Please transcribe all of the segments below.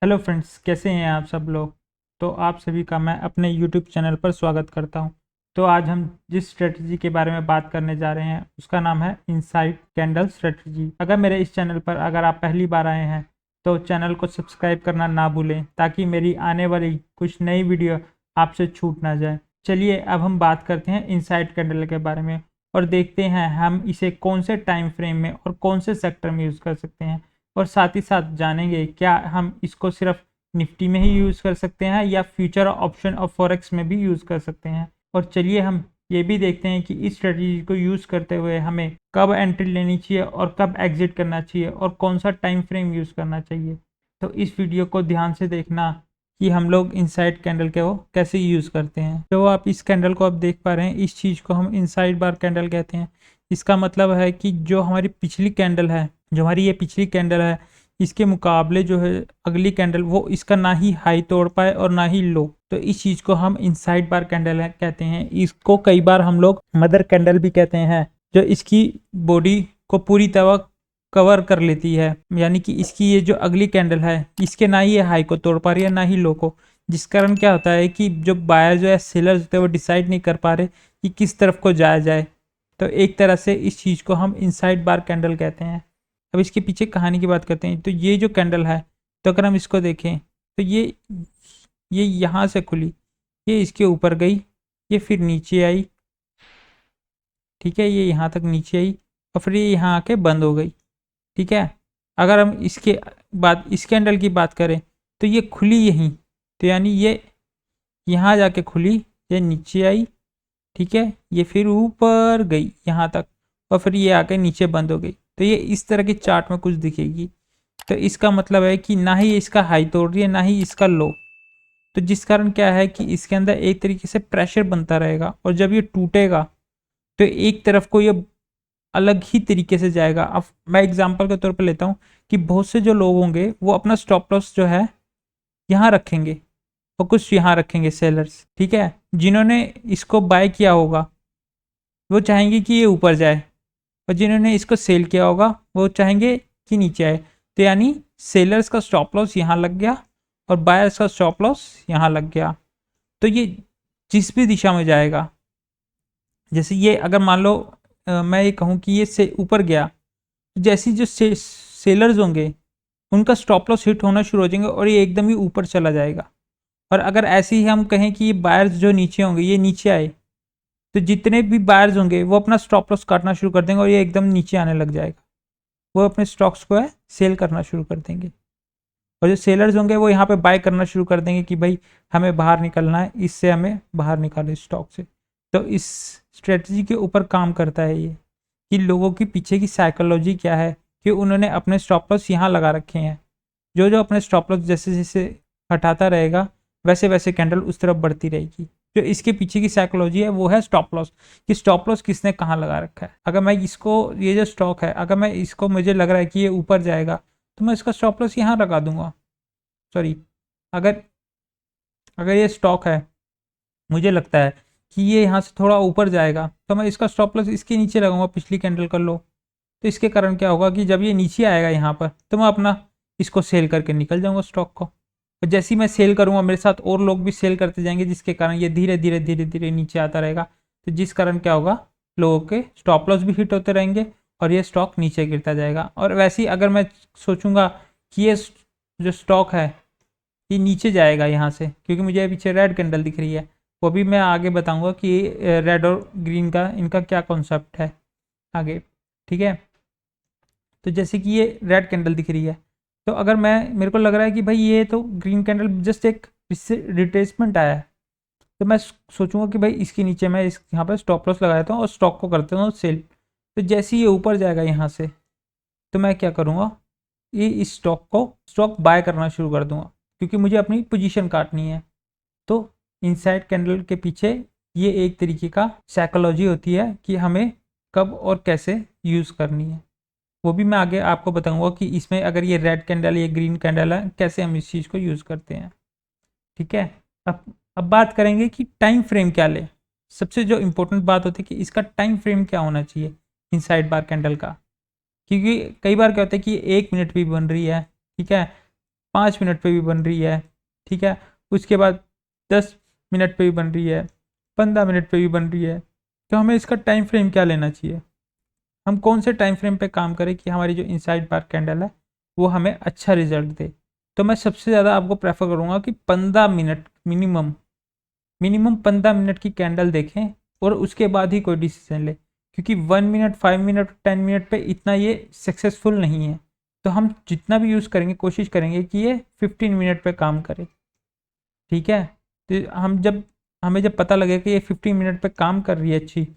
Hello friends, कैसे हैं आप सब लोग। तो आप सभी का मैं अपने यूट्यूब चैनल पर स्वागत करता हूं। तो आज हम जिस स्ट्रेटजी के बारे में बात करने जा रहे हैं उसका नाम है इनसाइड कैंडल स्ट्रेटजी। अगर मेरे इस चैनल पर अगर आप पहली बार आए हैं तो चैनल को सब्सक्राइब करना ना भूलें ताकि मेरी आने वाली कुछ नई वीडियो आपसे छूट ना जाए। चलिए अब हम बात करते हैं इनसाइड कैंडल के बारे में और देखते हैं हम इसे कौन से टाइम फ्रेम में और कौन से सेक्टर में यूज़ कर सकते हैं। और साथ ही साथ जानेंगे क्या हम इसको सिर्फ निफ्टी में ही यूज़ कर सकते हैं या फ्यूचर ऑप्शन और फॉरेक्स में भी यूज़ कर सकते हैं। और चलिए हम ये भी देखते हैं कि इस स्ट्रेटजी को यूज़ करते हुए हमें कब एंट्री लेनी चाहिए और कब एग्जिट करना चाहिए और कौन सा टाइम फ्रेम यूज़ करना चाहिए। तो इस वीडियो को ध्यान से देखना कि हम लोग इनसाइड कैंडल को कैसे यूज़ करते हैं। तो आप इस कैंडल को आप देख पा रहे हैं, इस चीज़ को हम इनसाइड बार कैंडल कहते हैं। इसका मतलब है कि जो हमारी पिछली कैंडल है, जो हमारी ये पिछली कैंडल है, इसके मुकाबले जो है अगली कैंडल वो इसका ना ही हाई तोड़ पाए और ना ही लो, तो इस चीज को हम इनसाइड बार कैंडल कहते हैं। इसको कई बार हम लोग मदर कैंडल भी कहते हैं, जो इसकी बॉडी को पूरी तरह कवर कर लेती है। यानी कि इसकी ये जो अगली कैंडल है इसके ना ही ये हाई को तोड़ पा रही है ना ही लो को, जिस कारण क्या होता है कि जो बायर जो है सेलर होते हैं वो डिसाइड नहीं कर पा रहे कि किस तरफ को जाया जाए। तो एक तरह से इस चीज को हम इनसाइड बार कैंडल कहते हैं। अब इसके पीछे कहानी की बात करते हैं। तो ये जो कैंडल है, तो अगर हम इसको देखें तो ये यहाँ से खुली, ये इसके ऊपर गई, ये फिर नीचे आई, ठीक है, ये यहाँ तक नीचे आई और फिर ये यहाँ आके बंद हो गई, ठीक है। अगर हम इसके बाद इस कैंडल की बात करें तो ये खुली यहीं, तो यानी ये यहाँ जाके खुली, ये नीचे आई, ठीक है, ये फिर ऊपर गई यहाँ तक और फिर ये आके नीचे बंद हो गई। तो ये इस तरह की चार्ट में कुछ दिखेगी। तो इसका मतलब है कि ना ही इसका हाई तोड़ रही है ना ही इसका लो, तो जिस कारण क्या है कि इसके अंदर एक तरीके से प्रेशर बनता रहेगा और जब ये टूटेगा तो एक तरफ को ये अलग ही तरीके से जाएगा। अब मैं एग्जांपल के तौर पर लेता हूँ कि बहुत से जो लोग होंगे वो अपना स्टॉप लॉस जो है यहाँ रखेंगे और कुछ यहाँ रखेंगे सेलर्स, ठीक है। जिन्होंने इसको बाय किया होगा वो चाहेंगे कि ये ऊपर जाए और जिन्होंने इसको सेल किया होगा वो चाहेंगे कि नीचे आए। तो यानी सेलर्स का स्टॉप लॉस यहाँ लग गया और बायर्स का स्टॉप लॉस यहाँ लग गया। तो ये जिस भी दिशा में जाएगा, जैसे ये अगर मान लो मैं ये कहूँ कि ये से ऊपर गया, तो जैसे जो सेलर्स होंगे उनका स्टॉप लॉस हिट होना शुरू हो जाएंगे और ये एकदम ही ऊपर चला जाएगा। और अगर ऐसे ही हम कहें कि ये बायर्स जो नीचे होंगे ये नीचे आए, तो जितने भी बायर्स होंगे वो अपना स्टॉप लॉस काटना शुरू कर देंगे और ये एकदम नीचे आने लग जाएगा। वो अपने स्टॉक्स को है सेल करना शुरू कर देंगे और जो सेलर्स होंगे वो यहाँ पे बाय करना शुरू कर देंगे कि भाई हमें बाहर निकलना है, इससे हमें बाहर निकालो स्टॉक से। तो इस स्ट्रेटजी के ऊपर काम करता है ये कि लोगों की पीछे की साइकोलॉजी क्या है कि उन्होंने अपने स्टॉप लॉस यहाँ लगा रखे हैं। जो जो अपने स्टॉप लॉस जैसे जैसे हटाता रहेगा वैसे वैसे कैंडल उस तरफ बढ़ती रहेगी। जो इसके पीछे की साइकोलॉजी है वो है स्टॉप लॉस, कि स्टॉप लॉस किसने कहाँ लगा रखा है। अगर मैं इसको, ये जो स्टॉक है, अगर मैं इसको, मुझे लग रहा है कि ये ऊपर जाएगा तो मैं इसका स्टॉप लॉस यहाँ लगा दूंगा। सॉरी, अगर अगर ये स्टॉक है, मुझे लगता है कि ये यहाँ से थोड़ा ऊपर जाएगा तो मैं इसका स्टॉप लॉस इसके नीचे लगाऊंगा, पिछली कैंडल कर लो। तो इसके कारण क्या होगा कि जब ये नीचे आएगा यहाँ पर तो मैं अपना इसको सेल करके निकल जाऊंगा स्टॉक को। और जैसे ही मैं सेल करूंगा मेरे साथ और लोग भी सेल करते जाएंगे, जिसके कारण ये धीरे धीरे धीरे धीरे नीचे आता रहेगा। तो जिस कारण क्या होगा, लोगों के स्टॉप लॉस भी हिट होते रहेंगे और ये स्टॉक नीचे गिरता जाएगा। और वैसे ही अगर मैं सोचूंगा कि ये जो स्टॉक है ये नीचे जाएगा यहाँ से, क्योंकि मुझे पीछे रेड कैंडल दिख रही है, वो भी मैं आगे बताऊंगा कि रेड और ग्रीन का इनका क्या कॉन्सेप्ट है आगे, ठीक है। तो जैसे कि ये रेड कैंडल दिख रही है, तो अगर मेरे को लग रहा है कि भाई ये तो ग्रीन कैंडल जस्ट एक रिट्रेसमेंट आया है, तो मैं सोचूंगा कि भाई इसके नीचे मैं इस यहाँ पर स्टॉप लॉस लगा देता हूँ और स्टॉक को करता हूँ सेल। तो जैसे ही ये ऊपर जाएगा यहाँ से तो मैं क्या करूँगा, ये इस स्टॉक बाय करना शुरू कर दूंगा, क्योंकि मुझे अपनी पोजीशन काटनी है। तो इनसाइड कैंडल के पीछे ये एक तरीके का साइकोलॉजी होती है कि हमें कब और कैसे यूज़ करनी है। वो भी मैं आगे आपको बताऊंगा कि इसमें अगर ये रेड कैंडल या ग्रीन कैंडल है कैसे हम इस चीज़ को यूज़ करते हैं, ठीक है। अब बात करेंगे कि टाइम फ्रेम क्या ले। सबसे जो इम्पोर्टेंट बात होती है कि इसका टाइम फ्रेम क्या होना चाहिए इनसाइड बार कैंडल का, क्योंकि कई बार क्या होता है कि 1 मिनट भी बन रही है, ठीक है, 5 मिनट पे भी बन रही है, ठीक है, उसके बाद 10 मिनट पे भी बन रही है, 15 मिनट पे भी बन रही है। तो हमें इसका टाइम फ्रेम क्या लेना चाहिए, हम कौन से टाइम फ्रेम पे काम करें कि हमारी जो इनसाइड बार कैंडल है वो हमें अच्छा रिजल्ट दे। तो मैं सबसे ज़्यादा आपको प्रेफर करूँगा कि 15 मिनट मिनिमम 15 मिनट की कैंडल देखें और उसके बाद ही कोई डिसीजन ले, क्योंकि 1 मिनट 5 मिनट 10 मिनट पे इतना ये सक्सेसफुल नहीं है। तो हम जितना भी यूज़ करेंगे कोशिश करेंगे कि ये 15 मिनट पे काम करे, ठीक है। तो हमें जब पता लगे कि ये 15 मिनट पे काम कर रही है अच्छी,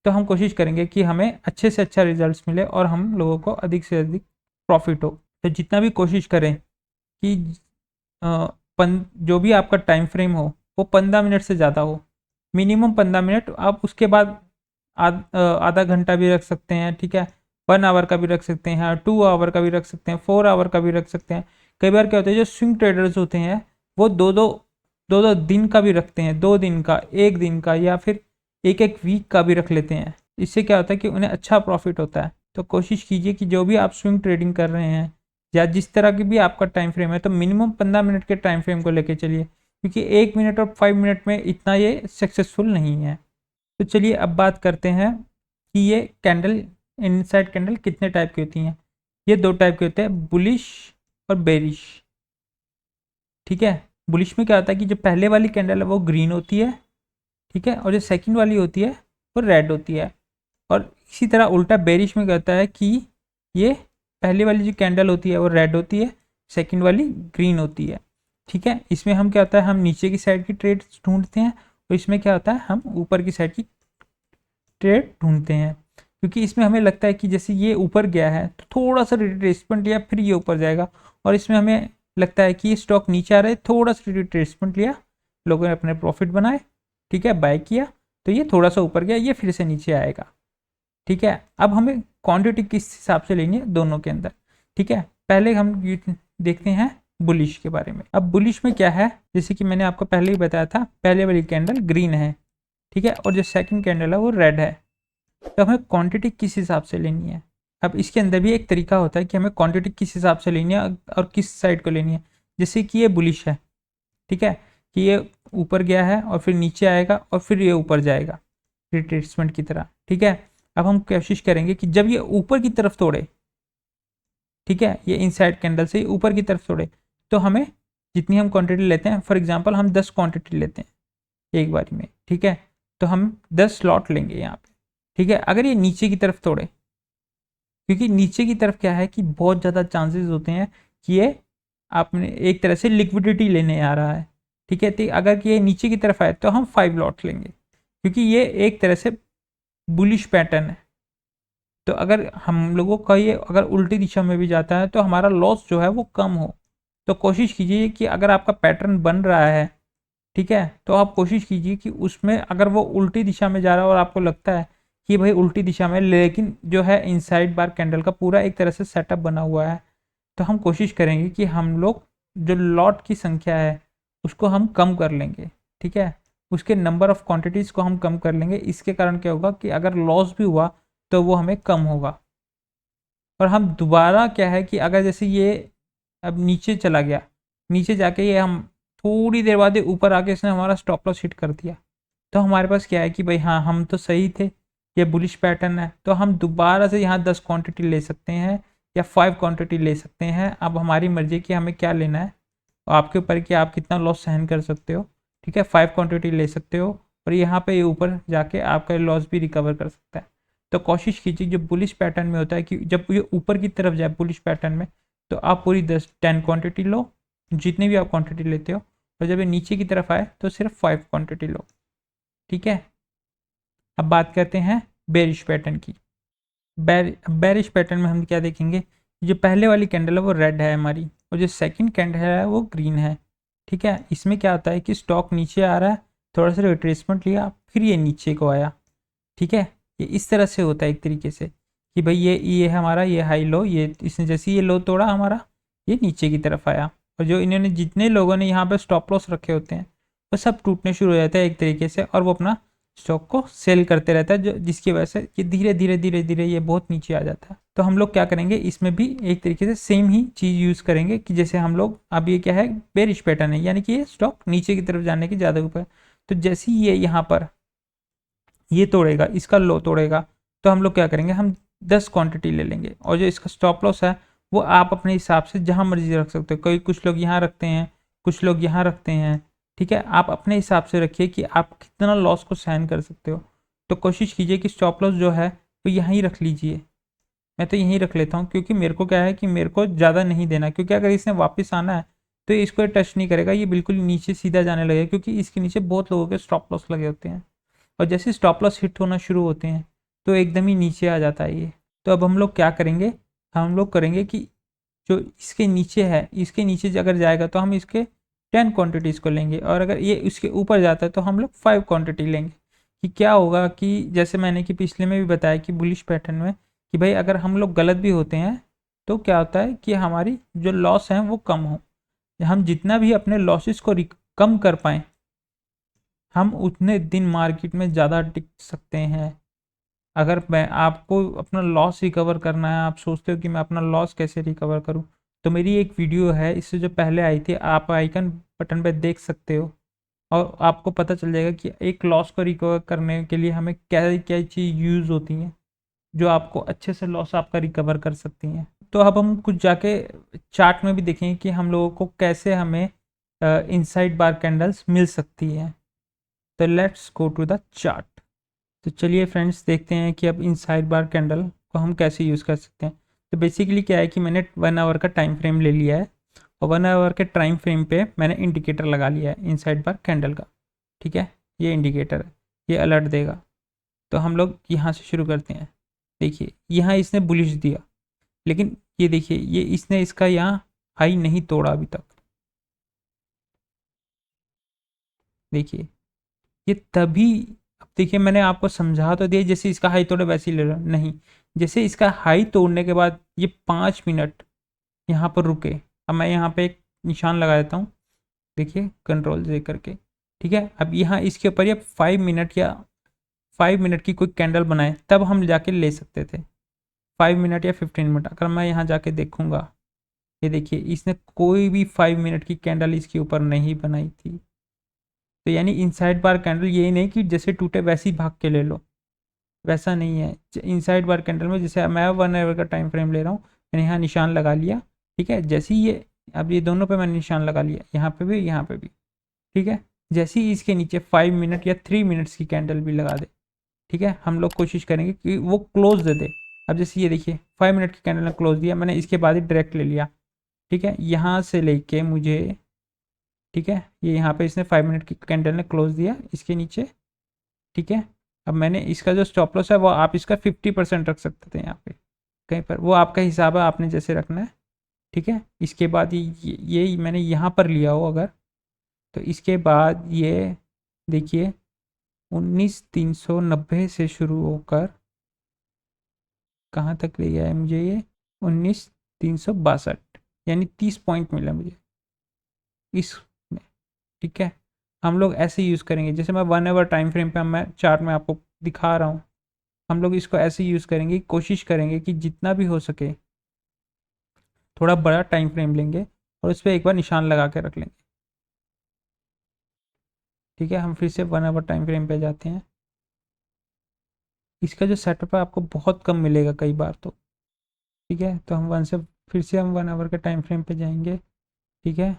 तो हम कोशिश करेंगे कि हमें अच्छे से अच्छा रिजल्ट्स मिले और हम लोगों को अधिक से अधिक प्रॉफिट हो। तो जितना भी कोशिश करें कि जो भी आपका टाइम फ्रेम हो वो 15 मिनट से ज़्यादा हो, मिनिमम 15 मिनट। आप उसके बाद आधा घंटा भी रख सकते हैं, ठीक है, 1 आवर का भी रख सकते हैं, 2 आवर का भी रख सकते हैं, 4 आवर का भी रख सकते हैं। कई बार क्या होता है, जो स्विंग ट्रेडर्स होते हैं वो दो दिन का भी रखते हैं, 2 दिन का, 1 दिन का, या फिर एक वीक का भी रख लेते हैं। इससे क्या होता है कि उन्हें अच्छा प्रॉफिट होता है। तो कोशिश कीजिए कि जो भी आप स्विंग ट्रेडिंग कर रहे हैं या जिस तरह की भी आपका टाइम फ्रेम है, तो मिनिमम 15 मिनट के टाइम फ्रेम को लेके चलिए, क्योंकि 1 मिनट और 5 मिनट में इतना ये सक्सेसफुल नहीं है। तो चलिए अब बात करते हैं कि ये कैंडल, इनसाइड कैंडल कितने टाइप की होती हैं। ये 2 टाइप के होते हैं, बुलिश और बेरिश, ठीक है। बुलिश में क्या होता है कि जो पहले वाली कैंडल है वो ग्रीन होती है, ठीक है, और जो सेकंड वाली होती है वो रेड होती है। और इसी तरह उल्टा बेरिश में क्या होता है कि ये पहले वाली जो कैंडल होती है वो रेड होती है, सेकंड वाली ग्रीन होती है, ठीक है। इसमें हम क्या होता है, हम नीचे की साइड की ट्रेड ढूंढते हैं, और इसमें क्या होता है, हम ऊपर की साइड की ट्रेड ढूंढते हैं। क्योंकि इसमें हमें लगता है कि जैसे ये ऊपर गया है तो थोड़ा सा रिट्रेसमेंट लिया फिर ये ऊपर जाएगा, और इसमें हमें लगता है कि ये स्टॉक नीचे आ रहा है, थोड़ा सा रिट्रेसमेंट लिया, लोगों ने अपने प्रॉफिट बनाए, ठीक है, बाय किया, तो ये थोड़ा सा ऊपर गया, ये फिर से नीचे आएगा, ठीक है। अब हमें क्वांटिटी किस हिसाब से लेनी है दोनों के अंदर, ठीक है। पहले हम देखते हैं बुलिश के बारे में। अब बुलिश में क्या है, जैसे कि मैंने आपको पहले ही बताया था, पहले वाली कैंडल ग्रीन है, ठीक है, और जो सेकंड कैंडल है वो रेड है। तो हमें क्वांटिटी किस हिसाब से लेनी है। अब इसके अंदर भी एक तरीका होता है कि हमें क्वांटिटी किस हिसाब से लेनी है और किस साइड को लेनी है। जैसे कि ये बुलिश है, ठीक है, कि ये ऊपर गया है और फिर नीचे आएगा और फिर ये ऊपर जाएगा रिट्रेसमेंट की तरह, ठीक है। अब हम कोशिश करेंगे कि जब ये ऊपर की तरफ तोड़े, ठीक है, ये इनसाइड कैंडल से ऊपर की तरफ तोड़े, तो हमें जितनी हम क्वांटिटी लेते हैं, फॉर एग्जांपल हम 10 क्वांटिटी लेते हैं एक बारी में, ठीक है, तो हम 10 स्लॉट लेंगे यहाँ पे, ठीक है। अगर ये नीचे की तरफ तोड़े, क्योंकि नीचे की तरफ क्या है कि बहुत ज़्यादा चांसेस होते हैं कि ये आपने एक तरह से लिक्विडिटी लेने आ रहा है, ठीक है। तो अगर ये नीचे की तरफ आए तो हम 5 लॉट लेंगे, क्योंकि ये एक तरह से बुलिश पैटर्न है। तो अगर हम लोगों का ये अगर उल्टी दिशा में भी जाता है तो हमारा लॉस जो है वो कम हो। तो कोशिश कीजिए कि अगर आपका पैटर्न बन रहा है, ठीक है, तो आप कोशिश कीजिए कि उसमें अगर वो उल्टी दिशा में जा रहा है और आपको लगता है कि भाई उल्टी दिशा में, लेकिन जो है इनसाइड बार कैंडल का पूरा एक तरह से सेटअप बना हुआ है, तो हम कोशिश करेंगे कि हम लोग जो लॉट की संख्या है उसको हम कम कर लेंगे, ठीक है, उसके नंबर ऑफ क्वांटिटीज़ को हम कम कर लेंगे। इसके कारण क्या होगा कि अगर लॉस भी हुआ तो वो हमें कम होगा। और हम दोबारा क्या है कि अगर जैसे ये अब नीचे चला गया, नीचे जाके ये हम थोड़ी देर बाद ऊपर आके इसने हमारा स्टॉप लॉस हिट कर दिया, तो हमारे पास क्या है कि भाई हाँ हम तो सही थे, ये बुलिश पैटर्न है, तो हम दोबारा से यहाँ 10 क्वांटिटी ले सकते हैं या 5 क्वांटिटी ले सकते हैं। अब हमारी मर्जी कि हमें क्या लेना है, और आपके ऊपर कि आप कितना लॉस सहन कर सकते हो, ठीक है। 5 क्वांटिटी ले सकते हो और यहाँ पे ये ऊपर जाके आपका लॉस भी रिकवर कर सकता है। तो कोशिश कीजिए जो बुलिश पैटर्न में होता है कि जब ये ऊपर की तरफ जाए बुलिश पैटर्न में, तो आप पूरी 10 क्वांटिटी लो, जितनी भी आप क्वांटिटी लेते हो, और जब ये नीचे की तरफ आए तो सिर्फ 5 क्वांटिटी लो, ठीक है। अब बात करते हैं बेरिश पैटर्न की। बेरिश पैटर्न में हम क्या देखेंगे, जो पहले वाली कैंडल है वो रेड है हमारी, और जो सेकंड कैंडल है वो ग्रीन है, ठीक है। इसमें क्या होता है कि स्टॉक नीचे आ रहा है, थोड़ा सा रिट्रेसमेंट लिया, फिर ये नीचे को आया, ठीक है। ये इस तरह से होता है एक तरीके से कि भाई ये हमारा ये हाई लो, ये इसने जैसे ये लो तोड़ा हमारा, ये नीचे की तरफ आया, और जो इन्होंने जितने लोगों ने यहाँ पर स्टॉप लॉस रखे होते हैं वो सब टूटने शुरू हो जाते हैं एक तरीके से, और वो अपना स्टॉक को सेल करते रहता है, जो जिसकी वजह से ये धीरे धीरे धीरे धीरे ये बहुत नीचे आ जाता है। तो हम लोग क्या करेंगे, इसमें भी एक तरीके से सेम ही चीज़ यूज़ करेंगे कि जैसे हम लोग, अब ये क्या है, बेरिश पैटर्न है, यानी कि ये स्टॉक नीचे की तरफ जाने की ज़्यादा ऊपर। तो जैसे ही ये यहाँ पर ये तोड़ेगा, इसका लो तोड़ेगा, तो हम लोग क्या करेंगे, हम 10 क्वांटिटी ले लेंगे, और जो इसका स्टॉप लॉस है वो आप अपने हिसाब से जहाँ मर्जी रख सकते हो। कोई कुछ लोग यहाँ रखते हैं, कुछ लोग यहाँ रखते हैं, ठीक है। आप अपने हिसाब से रखिए कि आप कितना लॉस को सहन कर सकते हो। तो कोशिश कीजिए कि स्टॉप लॉस जो है वो यहीं रख लीजिए। मैं तो यहीं रख लेता हूँ, क्योंकि मेरे को क्या है कि मेरे को ज़्यादा नहीं देना, क्योंकि अगर इसने वापस आना है तो इसको टच नहीं करेगा, ये बिल्कुल नीचे सीधा जाने लगेगा, क्योंकि इसके नीचे बहुत लोगों के स्टॉप लॉस लगे होते हैं। और जैसे स्टॉप लॉस हिट होना शुरू होते हैं तो एकदम ही नीचे आ जाता है ये। तो अब हम लोग क्या करेंगे, हम लोग करेंगे कि जो इसके नीचे है, इसके नीचे अगर जाएगा तो हम इसके 10 क्वांटिटीज़ को लेंगे, और अगर ये इसके ऊपर जाता है तो हम लोग 5 क्वांटिटी लेंगे। कि क्या होगा कि जैसे मैंने कि पिछले में भी बताया कि बुलिश पैटर्न में, कि भाई अगर हम लोग गलत भी होते हैं तो क्या होता है कि हमारी जो लॉस है वो कम हो। हम जितना भी अपने लॉसेस को कम कर पाएँ, हम उतने दिन मार्केट में ज़्यादा टिक सकते हैं। अगर मैं आपको अपना लॉस रिकवर करना है, आप सोचते हो कि मैं अपना लॉस कैसे रिकवर करूं, तो मेरी एक वीडियो है इससे जो पहले आई थी, आप आइकन बटन पे देख सकते हो, और आपको पता चल जाएगा कि एक लॉस को रिकवर करने के लिए हमें क्या क्या चीज़ यूज़ होती हैं जो आपको अच्छे से लॉस आपका रिकवर कर सकती हैं। तो अब हम कुछ जाके चार्ट में भी देखेंगे कि हम लोगों को कैसे हमें इनसाइड बार कैंडल्स मिल सकती है। तो let's go to the chart. तो चलिए फ्रेंड्स, देखते हैं कि अब इन साइड बार कैंडल को हम कैसे यूज़ कर सकते हैं। तो बेसिकली क्या है कि मैंने 1 आवर का टाइम फ्रेम ले लिया है, और 1 आवर के टाइम फ्रेम पे मैंने इंडिकेटर लगा लिया है इन साइड बार कैंडल का। ठीक है, ये इंडिकेटर है, ये अलर्ट देगा। तो हम लोग यहाँ से शुरू करते हैं। देखिए यहाँ इसने बुलिश दिया, लेकिन ये देखिए ये इसने इसका यहाँ हाई नहीं तोड़ा अभी तक। देखिए ये तभी, अब देखिए मैंने आपको समझा तो दिया, जैसे इसका हाई तोड़े वैसे ही ले लो, नहीं, जैसे इसका हाई तोड़ने के बाद ये 5 मिनट यहाँ पर रुके। अब मैं यहाँ पे एक निशान लगा देता हूँ, देखिए कंट्रोल से करके। ठीक है, अब यहाँ इसके ऊपर ये 5 मिनट या 5 मिनट की कोई कैंडल बनाए, तब हम जाके ले सकते थे। 5 मिनट या 15 मिनट, अगर मैं यहाँ जाके देखूंगा, ये देखिए इसने कोई भी 5 मिनट की कैंडल इसके ऊपर नहीं बनाई थी। तो यानी इनसाइड बार कैंडल यही नहीं कि जैसे टूटे वैसे ही भाग के ले लो, वैसा नहीं है। इनसाइड बार कैंडल में जैसे मैं 1 आवर का टाइम फ्रेम ले रहा हूँ, मैंने यहाँ निशान लगा लिया। ठीक है, जैसे ही ये, अब ये दोनों पे मैंने निशान लगा लिया, यहाँ पे भी यहाँ पे भी। ठीक है, जैसे ही इसके नीचे 5 मिनट या 3 मिनट्स की कैंडल भी लगा दे, ठीक है, हम लोग कोशिश करेंगे कि वो क्लोज दे दे। अब जैसे ये देखिए 5 मिनट की कैंडल ने क्लोज दिया, मैंने इसके बाद ही डायरेक्ट ले लिया। ठीक है, यहाँ से लेके मुझे, ठीक है, ये यहाँ पे इसने 5 मिनट की कैंडल ने क्लोज दिया इसके नीचे। ठीक है, अब मैंने इसका जो स्टॉप लॉस है वो आप इसका 50% रख सकते थे यहाँ पे कहीं पर, वो आपका हिसाब है, आपने जैसे रखना है। ठीक है, इसके बाद ये मैंने यहाँ पर लिया हो अगर, तो इसके बाद ये देखिए 19,390 से शुरू होकर कहाँ तक ले गया है मुझे, ये 19,362, यानी 30 पॉइंट मिला मुझे इसमें। ठीक है, हम लोग ऐसे यूज़ करेंगे, जैसे मैं 1 आवर टाइम फ्रेम पे मैं चार्ट में आपको दिखा रहा हूँ, हम लोग इसको ऐसे यूज़ करेंगे, कोशिश करेंगे कि जितना भी हो सके थोड़ा बड़ा टाइम फ्रेम लेंगे और उस पर एक बार निशान लगा के रख लेंगे। ठीक है, हम फिर से 1 आवर टाइम फ्रेम पे जाते हैं। इसका जो सेटअप है आपको बहुत कम मिलेगा कई बार तो। ठीक है, तो हम फिर से हम 1 आवर के टाइम फ्रेम पे जाएंगे। ठीक है,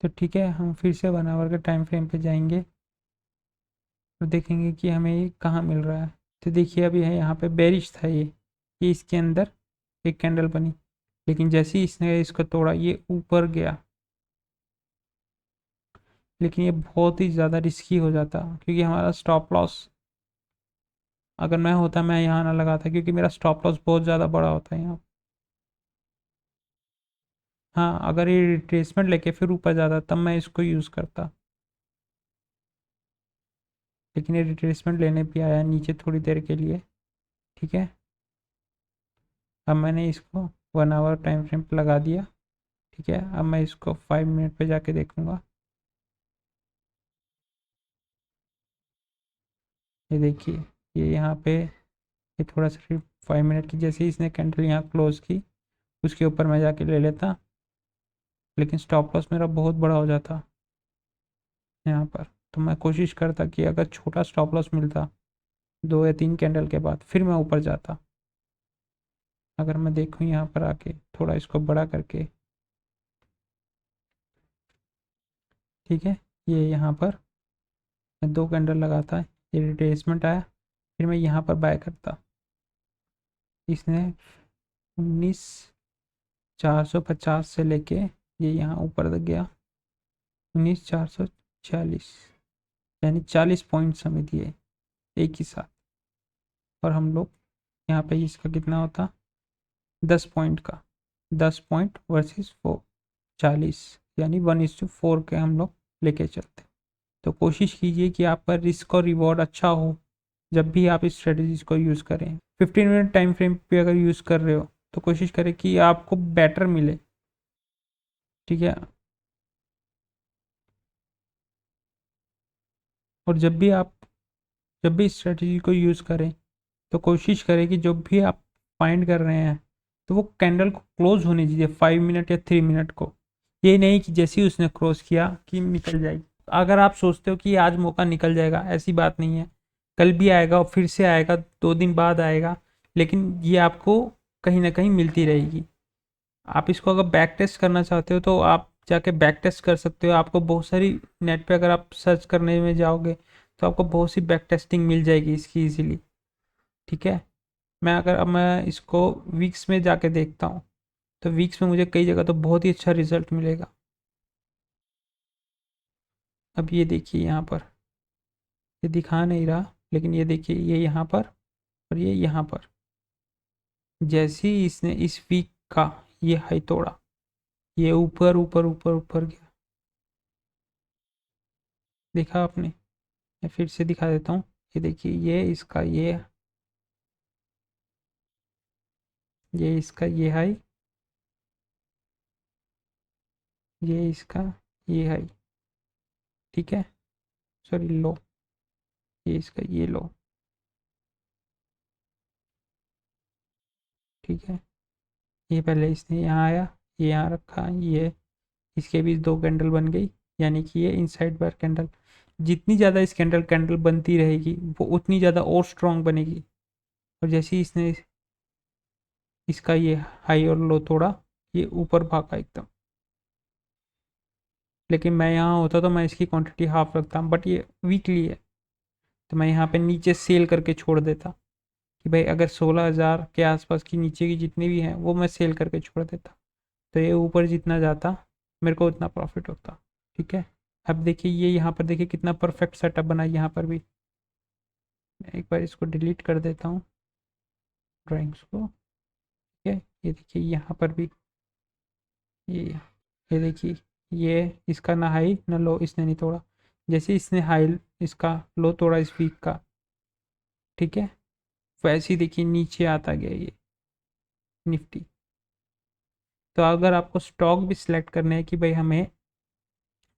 तो ठीक है, हम फिर से 1 आवर के टाइम फ्रेम पे जाएंगे और देखेंगे कि हमें ये कहाँ मिल रहा है। तो देखिए अभी है यहाँ पे बेरिश था ये इसके अंदर एक कैंडल बनी, लेकिन जैसे ही इसने इसको तोड़ा ये ऊपर गया। लेकिन ये बहुत ही ज़्यादा रिस्की हो जाता, क्योंकि हमारा स्टॉप लॉस, अगर मैं होता मैं यहाँ ना लगाता, क्योंकि मेरा स्टॉप लॉस बहुत ज़्यादा बड़ा होता है यहाँ। हाँ, अगर ये रिट्रेसमेंट लेके फिर ऊपर जाता तब मैं इसको यूज़ करता। लेकिन ये रिट्रेसमेंट लेने भी आया नीचे थोड़ी देर के लिए। ठीक है, अब मैंने इसको 1 आवर टाइम फ्रेम पर लगा दिया। ठीक है, अब मैं इसको 5 मिनट पे जाके देखूँगा। ये देखिए, ये यहाँ पे ये थोड़ा सा फिर 5 मिनट की जैसे ही इसने कैंडल यहाँ क्लोज की, उसके ऊपर मैं जाके ले लेता, लेकिन स्टॉप लॉस मेरा बहुत बड़ा हो जाता यहाँ पर। तो मैं कोशिश करता कि अगर छोटा स्टॉप लॉस मिलता 2 या 3 कैंडल के बाद, फिर मैं ऊपर जाता। अगर मैं देखूँ यहाँ पर आके थोड़ा इसको बड़ा करके, ठीक है, ये यहाँ पर मैं 2 कैंडल लगाता, ये रिट्रेसमेंट आया, फिर मैं यहाँ पर बाय करता। इसने 19,450 से लेके ये यहाँ ऊपर तक गया 19,440, यानी 40 पॉइंट्स हमें दिए एक ही साथ। और हम लोग यहाँ पे इसका कितना होता, 10 पॉइंट का, 10 पॉइंट वर्सेस 40, यानी 1:4 के हम लोग लेके चलते। तो कोशिश कीजिए कि आपका रिस्क और रिवॉर्ड अच्छा हो जब भी आप इस स्ट्रेटजीज को यूज़ करें। 15 मिनट टाइम फ्रेम पे अगर यूज़ कर रहे हो तो कोशिश करें कि आपको बेटर मिले। ठीक है, और जब भी इस स्ट्रेटजी को यूज़ करें तो कोशिश करें कि जो भी आप फाइंड कर रहे हैं तो वो कैंडल को क्लोज होने दीजिए 5 मिनट या 3 मिनट को। ये नहीं कि जैसे ही उसने क्रॉस किया कि निकल जाएगी। अगर आप सोचते हो कि आज मौका निकल जाएगा, ऐसी बात नहीं है। कल भी आएगा और फिर से आएगा, 2 दिन बाद आएगा, लेकिन ये आपको कहीं ना कहीं मिलती रहेगी। आप इसको अगर बैक टेस्ट करना चाहते हो तो आप जाके बैक टेस्ट कर सकते हो। आपको बहुत सारी नेट पे अगर आप सर्च करने में जाओगे तो आपको बहुत सी बैक टेस्टिंग मिल जाएगी इसकी इजीली। ठीक है, अब मैं इसको वीक्स में जाके देखता हूँ तो वीक्स में मुझे कई जगह तो बहुत ही अच्छा रिजल्ट मिलेगा। अब ये देखिए यहाँ पर, ये दिखा नहीं रहा, लेकिन ये देखिए ये यहाँ पर और ये यहाँ पर, जैसे ही इसने इस वीक का ये हाई तोड़ा, ये ऊपर ऊपर ऊपर ऊपर गया। देखा आपने? मैं फिर से दिखा देता हूँ। ये देखिए, ये इसका ये हाई, ये इसका ये हाई। ठीक है, सॉरी लो, ये इसका ये लो। ठीक है, ये पहले इसने यहाँ आया, ये यहाँ रखा, ये इसके बीच 2 कैंडल बन गई, यानी कि ये इनसाइड बार कैंडल। जितनी ज़्यादा इस कैंडल कैंडल बनती रहेगी वो उतनी ज़्यादा और स्ट्रांग बनेगी। और जैसे ही इसने इसका ये हाई और लो तोड़ा, ये ऊपर भागा एकदम। लेकिन मैं यहाँ होता तो मैं इसकी क्वांटिटी हाफ रखता, बट ये वीकली है तो मैं यहाँ पे नीचे सेल करके छोड़ देता कि भाई अगर 16,000 के आसपास की नीचे की जितनी भी हैं वो मैं सेल करके छोड़ देता, तो ये ऊपर जितना जाता मेरे को उतना प्रॉफिट होता। ठीक है, अब देखिए ये यहाँ पर देखिए कितना परफेक्ट सेटअप बना है। यहाँ पर भी मैं एक बार इसको डिलीट कर देता हूँ ड्राइंग्स को। ठीक है, ये देखिए यहाँ पर भी ये ये देखिए, ये इसका ना हाई ना लो इसने नहीं तोड़ा। जैसे इसने हाई इसका लो तोड़ा इस वीक का, ठीक है, वैसे ही देखिए नीचे आता गया ये निफ्टी। तो अगर आपको स्टॉक भी सिलेक्ट करने हैं कि भाई हमें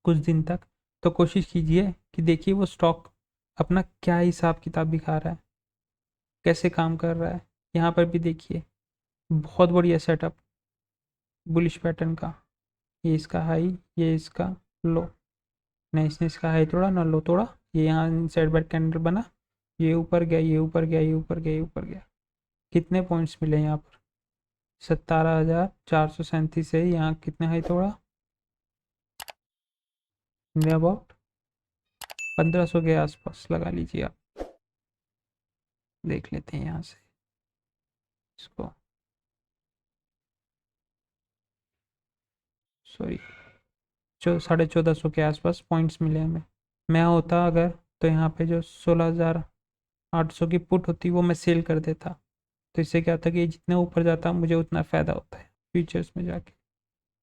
कुछ दिन तक, तो कोशिश कीजिए कि देखिए वो स्टॉक अपना क्या हिसाब किताब दिखा रहा है, कैसे काम कर रहा है। यहाँ पर भी देखिए बहुत बढ़िया सेटअप बुलिश पैटर्न का। ये इसका हाई, ये इसका लो, ना इसने इसका हाई तोड़ा ना लो तोड़ा। ये यहाँ साइड बाय कैंडल बना, ये ऊपर गया, ये ऊपर गया, ये ऊपर गया, ये ऊपर गया। कितने पॉइंट्स मिले यहाँ पर? 17,437 से यहाँ कितने हाई तोड़ा? अबाउट 1,500 के आसपास लगा लीजिए आप। देख लेते हैं यहाँ से इसको, सॉरी 1450 के आसपास पॉइंट्स मिले हमें। मैं होता अगर तो यहाँ पे जो 16,800 की पुट होती वो मैं सेल कर देता। तो इससे क्या होता है कि जितना ऊपर जाता मुझे उतना फ़ायदा होता है फ्यूचर्स में जाके।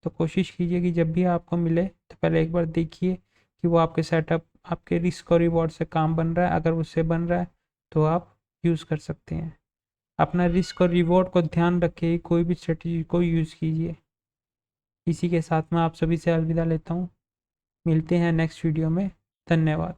तो कोशिश कीजिए कि जब भी आपको मिले तो पहले एक बार देखिए कि वो आपके सेटअप आपके रिस्क और रिवॉर्ड से काम बन रहा है, अगर उससे बन रहा है तो आप यूज़ कर सकते हैं। अपना रिस्क और रिवॉर्ड को ध्यान रखे ही कोई भी स्ट्रेटजी को यूज़ कीजिए। इसी के साथ मैं आप सभी से अलविदा लेता हूँ। मिलते हैं नेक्स्ट वीडियो में। धन्यवाद।